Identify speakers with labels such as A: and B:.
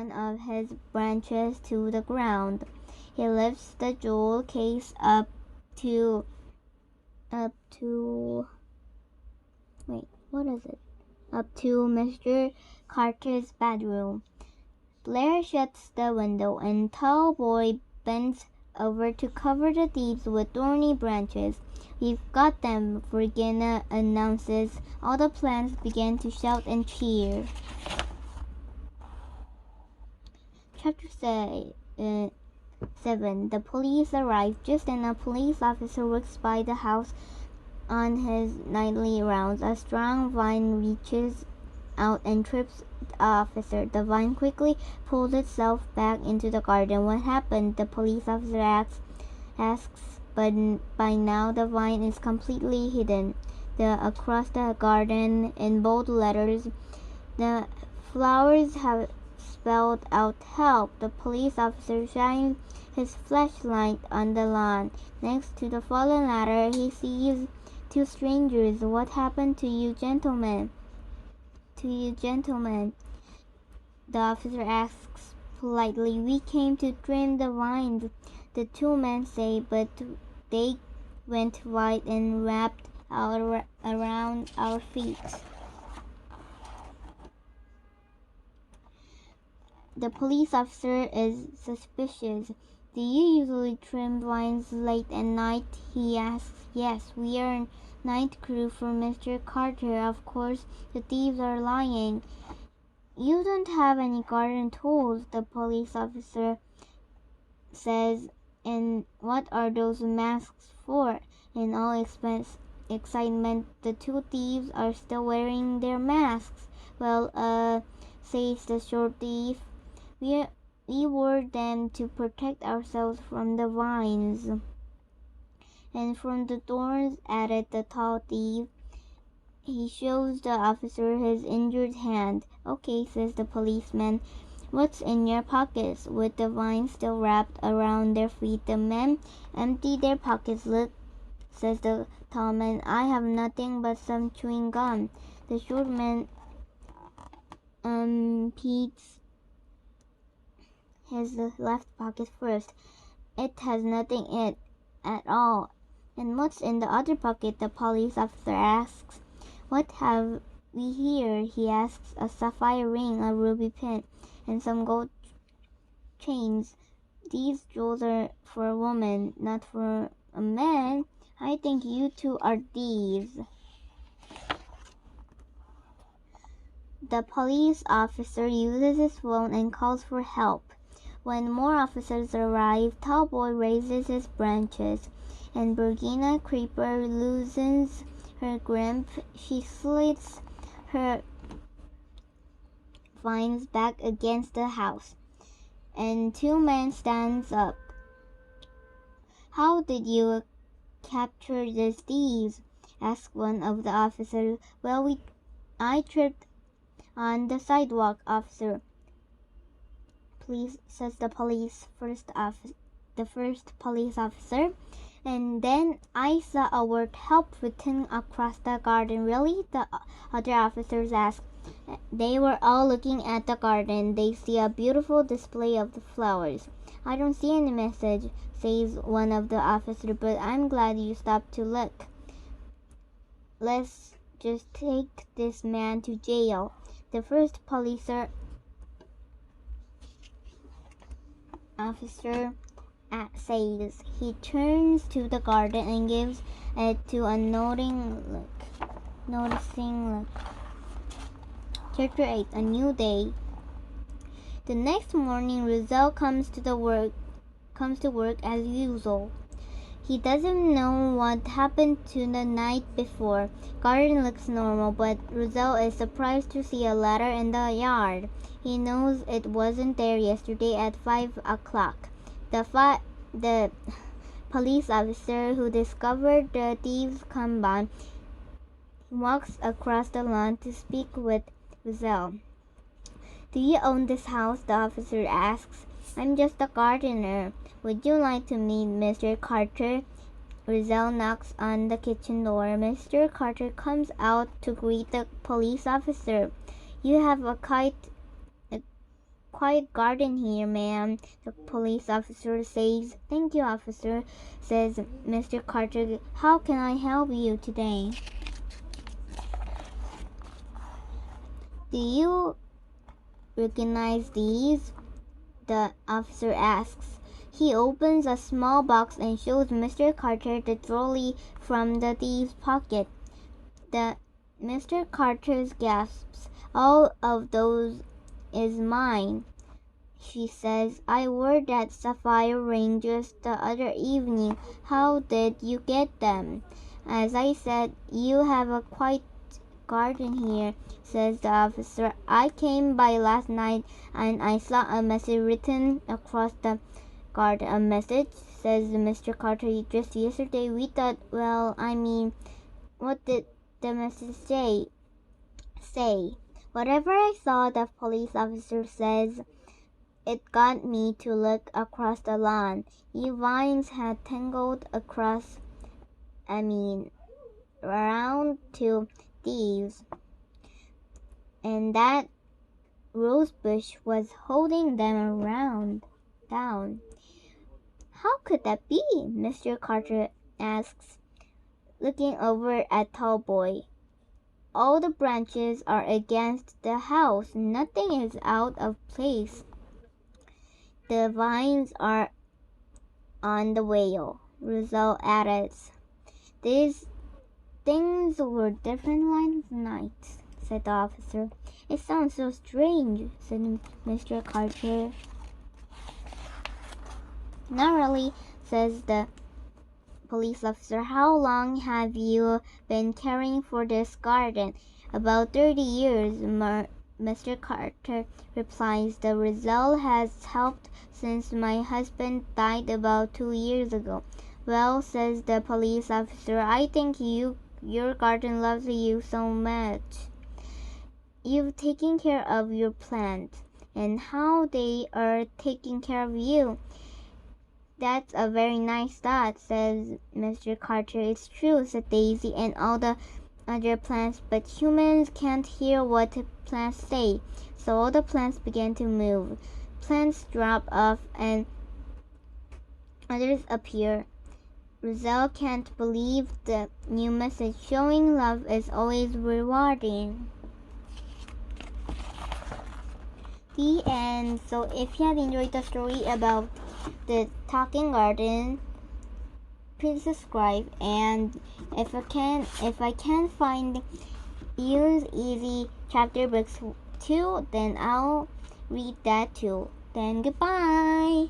A: one of his branches to the ground. He lifts the jewel case up to Mr. Carter's bedroom. Blair shuts the window and tall boy bends over to cover the thieves with thorny branches. We've got them, Virginia announces. All the plants begin to shout and cheer. Chapter 7. The police arrive just then. A police officer walks by the house on his nightly rounds. A strong vine reaches out and trips the officer. The vine quickly pulls itself back into the garden. What happened? The police officer asks, but by now the vine is completely hidden. Across the garden, in bold letters, the flowers have spelled out help. The police officer shines his flashlight on the lawn. Next to the fallen ladder, he sees two strangers. What happened to you gentlemen? The officer asks politely. We came to trim the vines, the two men say, but they went white and wrapped around our feet. The police officer is suspicious. Do you usually trim vines late at night? He asks. Yes, we are a night crew for Mr. Carter. Of course, the thieves are lying. You don't have any garden tools, the police officer says. And what are those masks for? In all excitement, the two thieves are still wearing their masks. Well, says the short thief, we wore them to protect ourselves from the vines. And from the thorns, added the tall thief. He shows the officer his injured hand. Okay, says the policeman. What's in your pockets? With the vines still wrapped around their feet, the men empty their pockets. Look, says the tall man. I have nothing but some chewing gum. The short man peeks his left pocket first. It has nothing in it at all. And what's in the other pocket? The police officer asks. What have we here? He asks. A sapphire ring, a ruby pin, and some gold chains. These jewels are for a woman, not for a man. I think you two are thieves. The police officer uses his phone and calls for help. When more officers arrive, Tallboy raises his branches, and Virginia Creeper loosens her grip. She slits her vines back against the house, and two men stands up. How did you capture these thieves? Asked one of the officers. Well, I tripped on the sidewalk, officer. Please, says the first police officer. And then I saw a word help written across the garden. Really? The other officers asked. They were all looking at the garden. They see a beautiful display of the flowers. I don't see any message, says one of the officers, but I'm glad you stopped to look. Let's just take this man to jail. The first police officer says. He turns to the garden and gives it to a noticing look. Chapter 8. A New Day. The next morning, Rizal comes to work as usual. He doesn't know what happened to the night before. Garden looks normal, but Rizal is surprised to see a ladder in the yard. He knows it wasn't there yesterday at 5 o'clock. The police officer who discovered the thieves come by walks across the lawn to speak with Rizal. Do you own this house? The officer asks. I'm just a gardener. Would you like to meet Mr. Carter? Rizal knocks on the kitchen door. Mr. Carter comes out to greet the police officer. You have quiet garden here, ma'am, the police officer says. Thank you, officer, says Mr. Carter. How can I help you today? Do you recognize these? The officer asks. He opens a small box and shows Mr. Carter the trolley from the thief's pocket. Mr. Carter gasps. All of those is mine, she says. I wore that sapphire ring just the other evening. How did you get them? As I said, you have a quiet garden here, says the officer. I came by last night and I saw a message written across the garden. A message, says Mr. Carter. Just yesterday we thought, what did the message say? Whatever I saw, the police officer says. It got me to look across the lawn. You vines had tangled around two thieves, and that rose bush was holding them down. How could that be? Mr. Carter asks, looking over at Tallboy. All the branches are against the house. Nothing is out of place. The vines are on the whale, Rizal adds. These things were different last night, said the officer. It sounds so strange, said Mr. Carter. Not really, says the police officer. How long have you been caring for this garden? About 30 years, Mr. Carter replies. The result has helped since my husband died about 2 years ago. Well, says the police officer, I think your garden loves you so much. You've taken care of your plants, and how they are taking care of you. That's a very nice thought, says Mr. Carter. It's true, said Daisy and all the other plants, but humans can't hear what plants say. So all the plants began to move. Plants drop off and others appear. Rizal can't believe the new message. Showing love is always rewarding. The end. So if you have enjoyed the story about the talking garden, please subscribe, and if I can find Use Easy chapter books 2, then I'll read that too. Then goodbye.